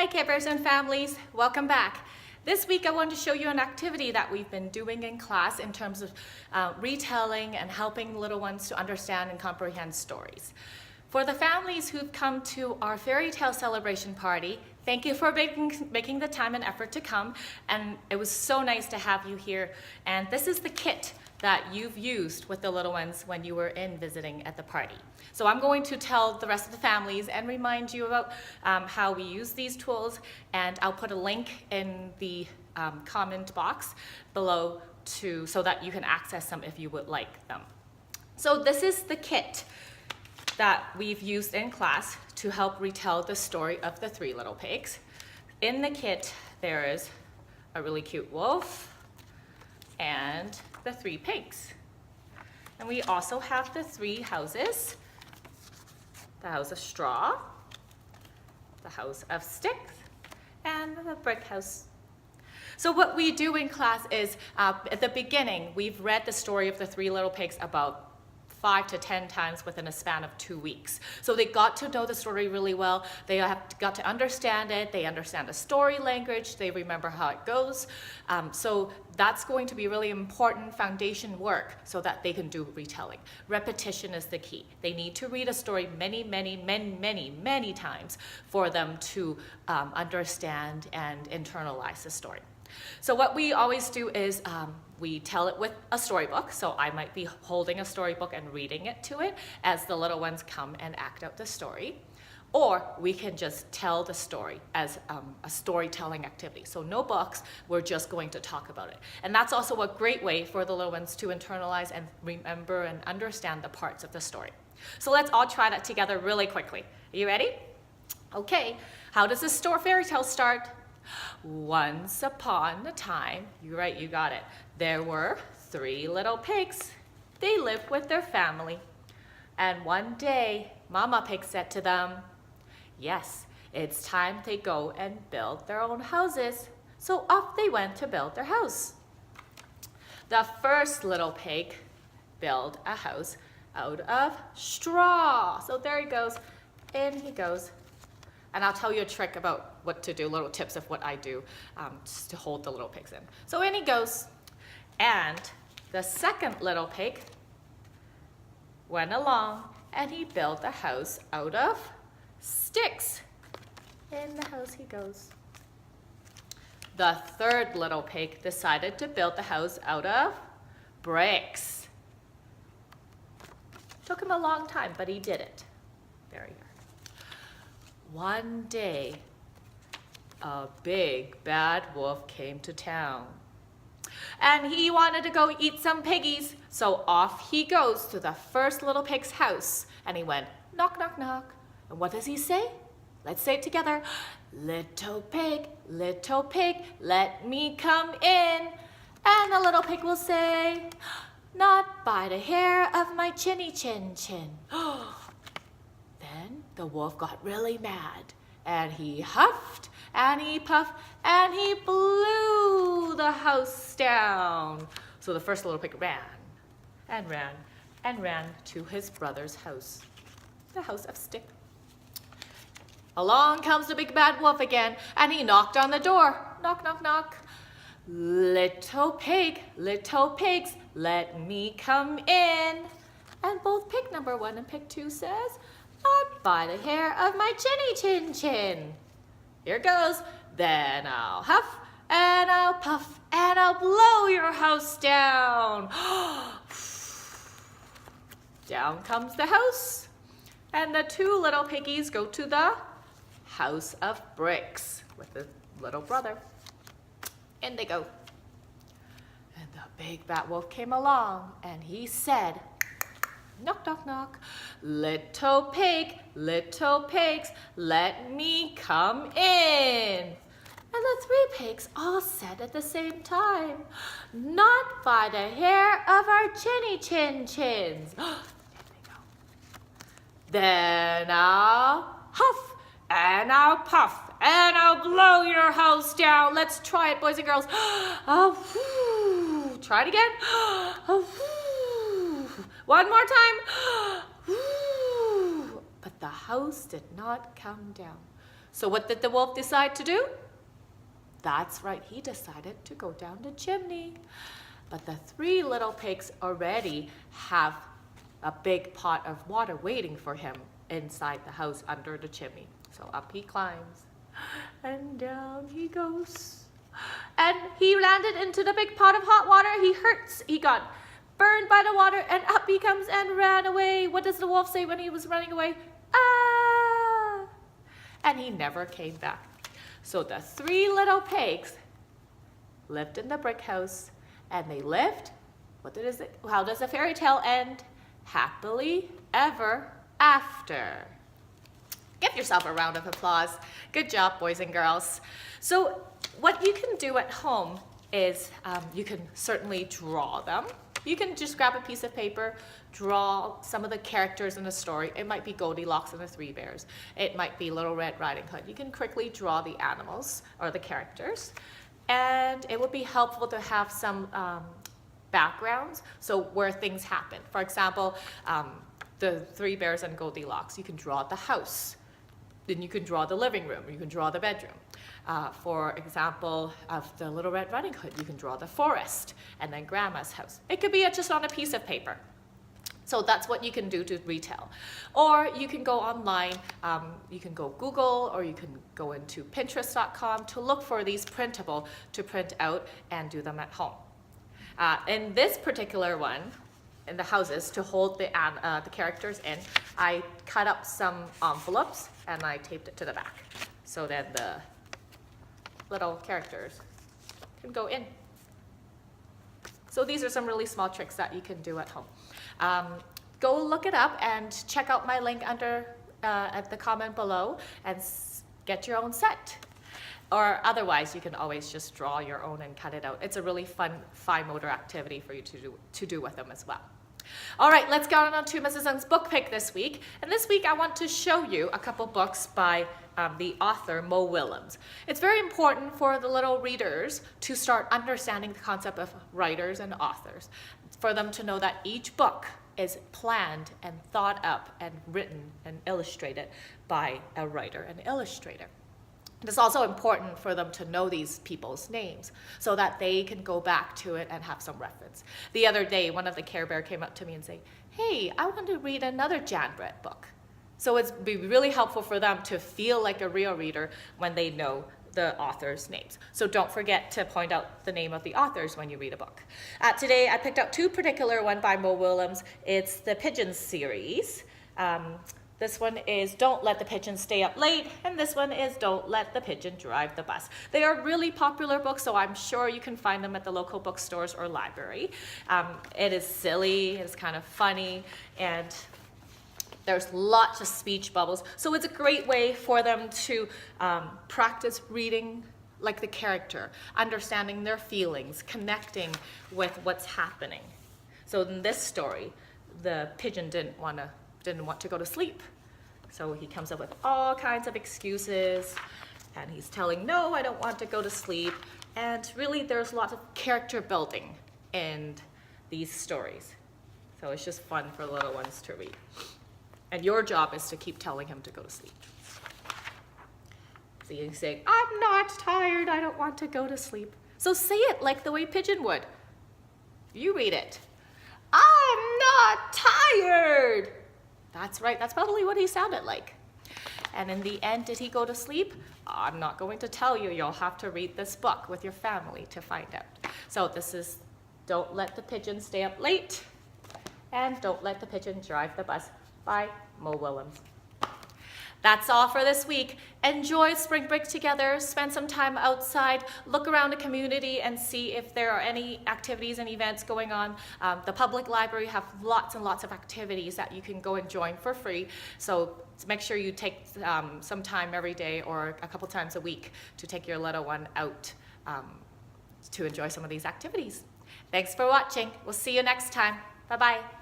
Hi campers and families, welcome back. This week I wanted to show you an activity that we've been doing in class in terms of retelling and helping little ones to understand and comprehend stories. For the families who've come to our fairy tale celebration party, thank you for making the time and effort to come, and it was so nice to have you here. And this is the kit that you've used with the little ones when you were in visiting at the party. So I'm going to tell the rest of the families and remind you about how we use these tools, and I'll put a link in the comment box below so that you can access them if you would like them. So this is the kit that we've used in class to help retell the story of the Three Little Pigs. In the kit, there is a really cute wolf and the 3 pigs. And we also have the 3 houses: the house of straw, the house of sticks, and the brick house. So what we do in class is, at the beginning, we've read the story of the 3 Little Pigs about 5 to 10 times within a span of 2 weeks. So they got to know the story really well. They got to understand it. They understand the story language. They remember how it goes. So that's going to be really important foundation work so that they can do retelling. Repetition is the key. They need to read a story many, many, many, many, many times for them to understand and internalize the story. So what we always do is we tell it with a storybook. So I might be holding a storybook and reading it to it as the little ones come and act out the story. Or we can just tell the story as a storytelling activity. So no books, we're just going to talk about it. And that's also a great way for the little ones to internalize and remember and understand the parts of the story. So let's all try that together really quickly. Are you ready? Okay, how does this fairy tale start? Once upon a time, you're right, you got it. There were 3 little pigs. They lived with their family. And one day, Mama Pig said to them, yes, it's time they go and build their own houses. So off they went to build their house. The first little pig built a house out of straw. So there he goes, in he goes. And I'll tell you a trick about what to do, little tips of what I do just to hold the little pigs in. So in he goes. And the second little pig went along and he built a house out of sticks. In the house he goes. The third little pig decided to build the house out of bricks. Took him a long time, but he did it. There you go. One day, a big bad wolf came to town. And he wanted to go eat some piggies. So off he goes to the first little pig's house. And he went, knock, knock, knock. And what does he say? Let's say it together. Little pig, let me come in. And the little pig will say, not by the hair of my chinny chin chin. Then the wolf got really mad, and he huffed, and he puffed, and he blew the house down. So the first little pig ran, and ran, and ran to his brother's house, the house of stick. Along comes the big bad wolf again, and he knocked on the door. Knock, knock, knock. Little pigs, let me come in. And both pig number 1 and pig 2 says, not by the hair of my chinny chin chin. Here goes. Then I'll huff, and I'll puff, and I'll blow your house down. Down comes the house. And the 2 little piggies go to the house of bricks with the little brother. In they go. And the big bad wolf came along, and he said, knock, knock, knock. Little pigs, let me come in. And the 3 pigs all said at the same time, not by the hair of our chinny chin chins. There they go. Then I'll huff, and I'll puff, and I'll blow your house down. Let's try it, boys and girls. Try it again. One more time. But the house did not come down. So what did the wolf decide to do? That's right, he decided to go down the chimney. But the three little pigs already have a big pot of water waiting for him inside the house under the chimney. So up he climbs and down he goes. And he landed into the big pot of hot water. He got burned by the water, and up he comes and ran away. What does the wolf say when he was running away? Ah! And he never came back. So the three little pigs lived in the brick house, and they lived, how does a fairy tale end? Happily ever after. Give yourself a round of applause. Good job, boys and girls. So what you can do at home is you can certainly draw them. You can just grab a piece of paper, draw some of the characters in the story. It might be Goldilocks and the Three Bears. It might be Little Red Riding Hood. You can quickly draw the animals or the characters. And it would be helpful to have some backgrounds, so where things happen. For example, the Three Bears and Goldilocks, you can draw the house. Then you can draw the living room, you can draw the bedroom. For example, of the Little Red Riding Hood, you can draw the forest and then Grandma's house. It could be just on a piece of paper. So that's what you can do to retell. Or you can go online, you can go Google, or you can go into Pinterest.com to look for these printable to print out and do them at home. In this particular one, in the houses, to hold the characters in, I cut up some envelopes and I taped it to the back. So then the little characters can go in. So these are some really small tricks that you can do at home. Go look it up and check out my link under at the comment below and get your own set. Or otherwise, you can always just draw your own and cut it out. It's a really fun, fine motor activity for you to do with them as well. All right, let's get on to Mrs. Young's book pick this week. And this week, I want to show you a couple books by the author, Mo Willems. It's very important for the little readers to start understanding the concept of writers and authors, for them to know that each book is planned and thought up and written and illustrated by a writer and illustrator. It's also important for them to know these people's names so that they can go back to it and have some reference. The other day, one of the Care Bear came up to me and said, hey, I want to read another Jan Brett book. So it's be really helpful for them to feel like a real reader when they know the authors' names. So don't forget to point out the name of the authors when you read a book. Today, I picked up two particular, one by Mo Willems. It's the Pigeons series. This one is Don't Let the Pigeon Stay Up Late, and this one is Don't Let the Pigeon Drive the Bus. They are really popular books, so I'm sure you can find them at the local bookstores or library. It is silly, it's kind of funny, and there's lots of speech bubbles. So it's a great way for them to practice reading like the character, understanding their feelings, connecting with what's happening. So in this story, the pigeon didn't want to go to sleep. So he comes up with all kinds of excuses, and he's telling, no, I don't want to go to sleep. And really, there's lots of character building in these stories. So it's just fun for little ones to read. And your job is to keep telling him to go to sleep. So you say, I'm not tired, I don't want to go to sleep. So say it like the way Pigeon would. You read it. I'm not tired. That's right, that's probably what he sounded like. And in the end, did he go to sleep? I'm not going to tell you. You'll have to read this book with your family to find out. So this is Don't Let the Pigeon Stay Up Late and Don't Let the Pigeon Drive the Bus by Mo Willems. That's all for this week. Enjoy spring break together, spend some time outside, look around the community and see if there are any activities and events going on. The public library have lots and lots of activities that you can go and join for free. So make sure you take some time every day or a couple times a week to take your little one out to enjoy some of these activities. Thanks for watching. We'll see you next time. Bye-bye.